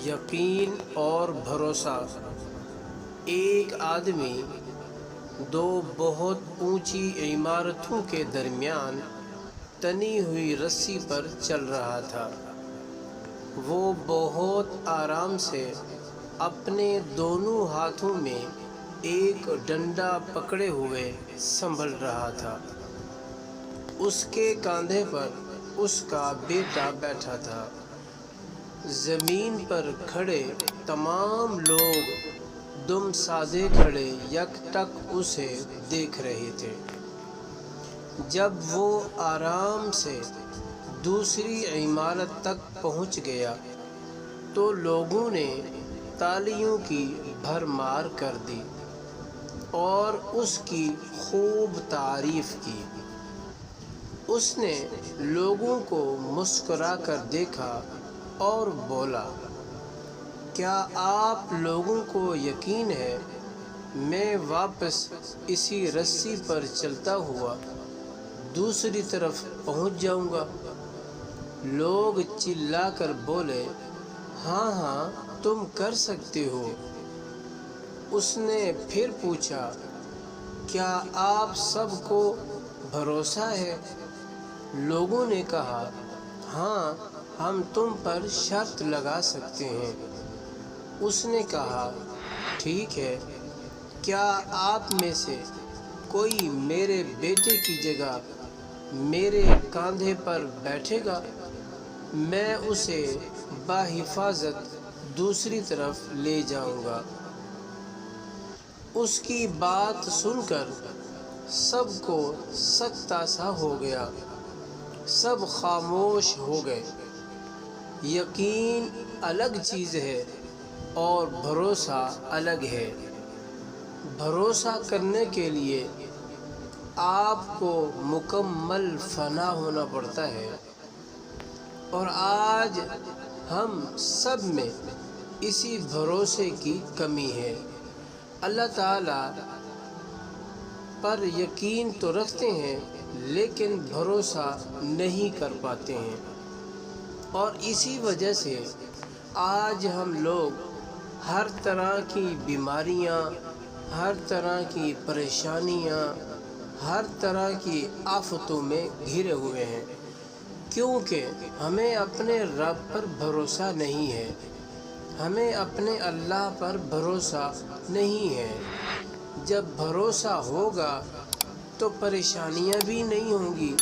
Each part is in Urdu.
یقین اور بھروسہ۔ ایک آدمی دو بہت اونچی عمارتوں کے درمیان تنی ہوئی رسی پر چل رہا تھا۔ وہ بہت آرام سے اپنے دونوں ہاتھوں میں ایک ڈنڈا پکڑے ہوئے سنبھل رہا تھا۔ اس کے کاندھے پر اس کا بیٹا بیٹھا تھا۔ زمین پر کھڑے تمام لوگ دم سادے کھڑے یکٹک اسے دیکھ رہے تھے۔ جب وہ آرام سے دوسری عمارت تک پہنچ گیا تو لوگوں نے تالیوں کی بھرمار کر دی اور اس کی خوب تعریف کی۔ اس نے لوگوں کو مسکرا کر دیکھا اور بولا، کیا آپ لوگوں کو یقین ہے میں واپس اسی رسی پر چلتا ہوا دوسری طرف پہنچ جاؤں گا؟ لوگ چلا کر بولے، ہاں ہاں تم کر سکتے ہو۔ اس نے پھر پوچھا، کیا آپ سب کو بھروسہ ہے؟ لوگوں نے کہا، ہاں ہم تم پر شرط لگا سکتے ہیں۔ اس نے کہا، ٹھیک ہے، کیا آپ میں سے کوئی میرے بیٹے کی جگہ میرے کاندھے پر بیٹھے گا؟ میں اسے بحفاظت دوسری طرف لے جاؤں گا۔ اس کی بات سن کر سب کو سکتہ سا ہو گیا، سب خاموش ہو گئے۔ یقین الگ چیز ہے اور بھروسہ الگ ہے۔ بھروسہ کرنے کے لیے آپ کو مکمل فنا ہونا پڑتا ہے، اور آج ہم سب میں اسی بھروسے کی کمی ہے۔ اللہ تعالیٰ پر یقین تو رکھتے ہیں لیکن بھروسہ نہیں کر پاتے ہیں، اور اسی وجہ سے آج ہم لوگ ہر طرح کی بیماریاں، ہر طرح کی پریشانیاں، ہر طرح کی آفتوں میں گھرے ہوئے ہیں، کیونکہ ہمیں اپنے رب پر بھروسہ نہیں ہے، ہمیں اپنے اللہ پر بھروسہ نہیں ہے۔ جب بھروسہ ہوگا تو پریشانیاں بھی نہیں ہوں گی،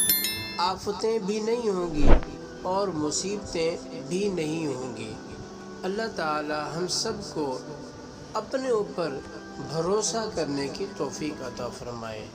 آفتیں بھی نہیں ہوں گی، اور مصیبتیں بھی نہیں ہوں گی۔ اللہ تعالی ہم سب کو اپنے اوپر بھروسہ کرنے کی توفیق عطا فرمائے۔